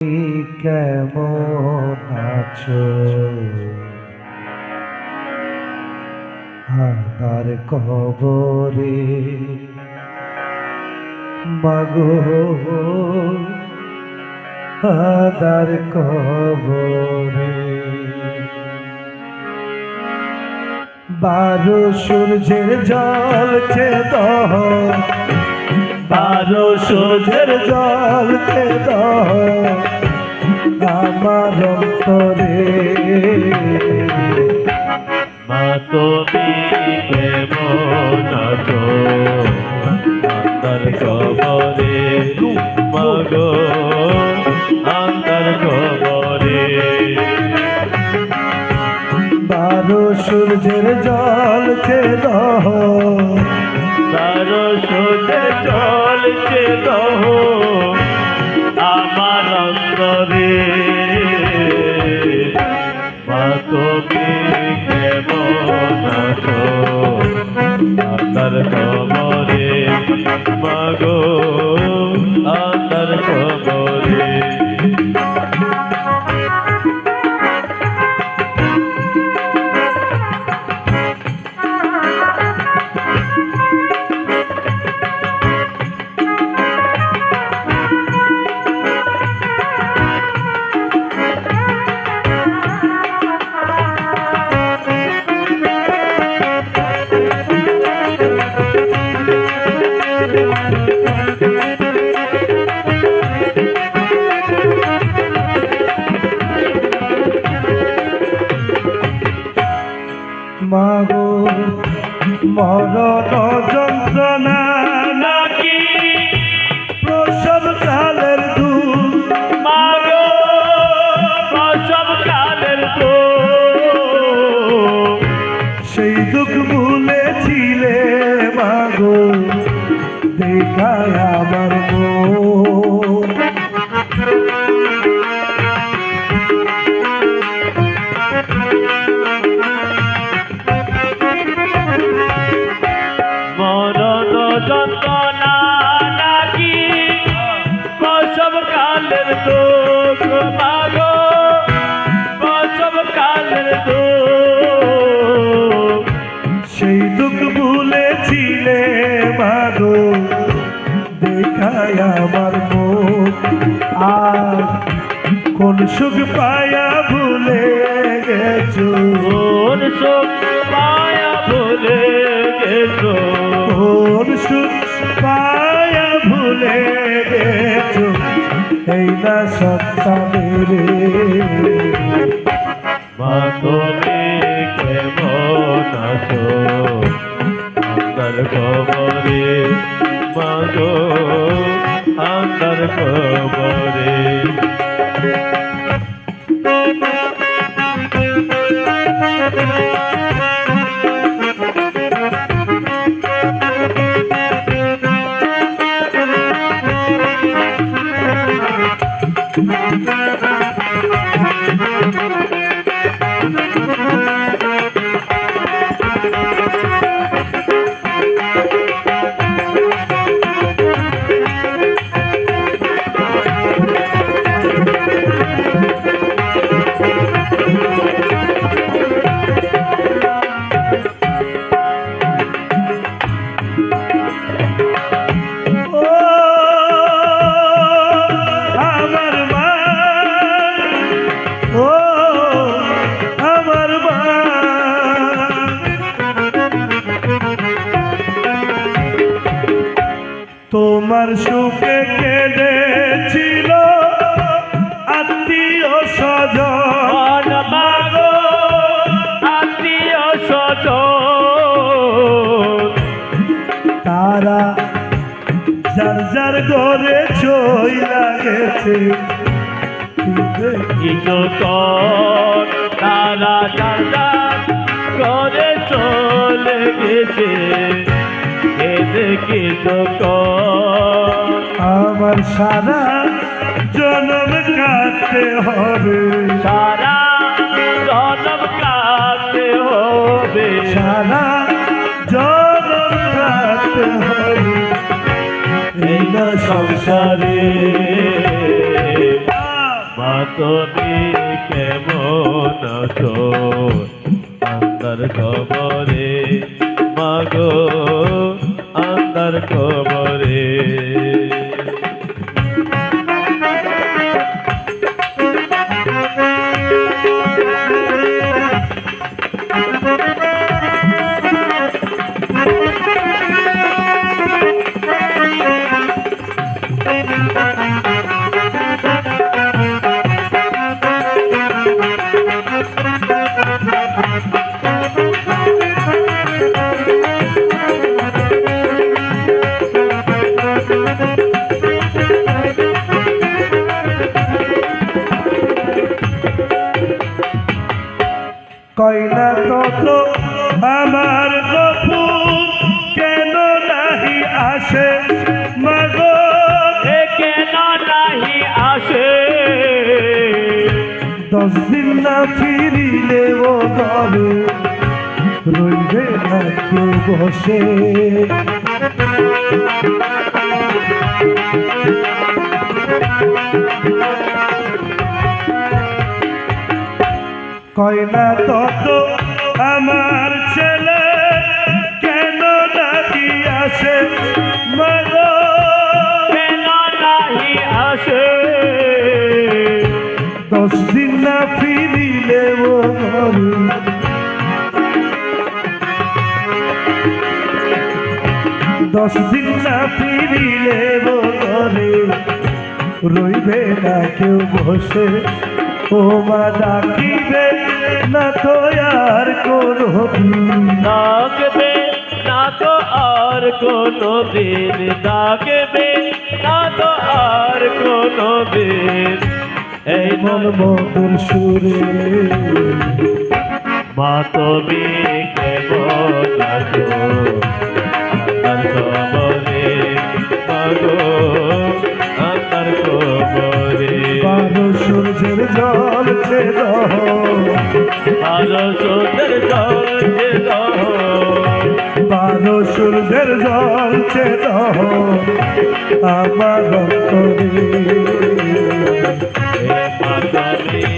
কেমন আছো? আধার কবরে মাগো, আধার কবরে 12 সূর্যের জলছে দহ, 12 সূর্যের জলছে দহ আমার অন্তরে। মা তুমি কেমন আছো? আন্ধার কবরে মাগো, আন্ধার কবরে 12 সূর্যের জলছে দহ, 12 সূর্যের জলছে দহ আমার অন্তরে। মা তুমি কেমন আছো? আন্ধার কবরে মাগো, আন্ধার কবরে। মাগো মরণ যন্ত্রণা নাকি প্রসব কালের দুঃখ, মাগো প্রসব কালের দুঃখ, সেই দুঃখ ভুলেছিলে মাগো, দেখায় আমার মন। মরণ যন্ত্রণা নাকি প্রসব কালের দুঃখ, মাগো প্রসব কালের দুঃখ, সেই দুঃখ ভুলেছিলে মাগো, দেখায় আমার মুখ। আর কোন সুখ পায়া ভুলে গেছো, কোন সুখ পায়া ভুলে গেছো, কোন সুখ পায়া ভুলে গেছো এই না সন্তানের। মা তুমি কেমন আছো? আন্ধার কবরে মাগো, আন্ধার কবরে। তোমার সুখে কেঁদেছিল আত্মীয় স্বজন, মাগো আত্মীয় স্বজন, তারা যার যার ঘরে চইলা গেছে। কিছুক্ষণ তারা যার করে চলে গেছে। কিছুক্ষণ আমার সারা জনম কাটতে হবে, সারা জনম কাটতে হবে, সারা জনম কাটতে হবে এই না সংসারে। মা তুমি কেমন আছো আন্দার কবরে মাগো আন্দার কবরে কয়না তত আমার গপু কেন নাহি আসে মাগো এ কেন নাহি আসে 10 দিন না ফিরিলে ও ঘরে রইবে না কেউ বসে কয়না তত আমার ছেলে কেন নাকি আসে মাগো কেন নাহি আসে 10 দিন না ফিরিলে ও ঘরে 10 দিন না ফিরিলে ও ঘরে রইবে না কেউ বসে ও মা ডাকিবে না তো আর কোনো ডাকবে না তো আর কোনো দিন ডাকবে না তো আর কোনো দিন এই মন মধুর সুরে মা তুমি কেমন আছো আন্দার কবরে মাগো আন্দার কবরে বারো সূর্যের জল ছেদ আরো সুন্দর জলছে বারো সূর্যের জল ছেদ আমার অন্তরে হে মা তুমি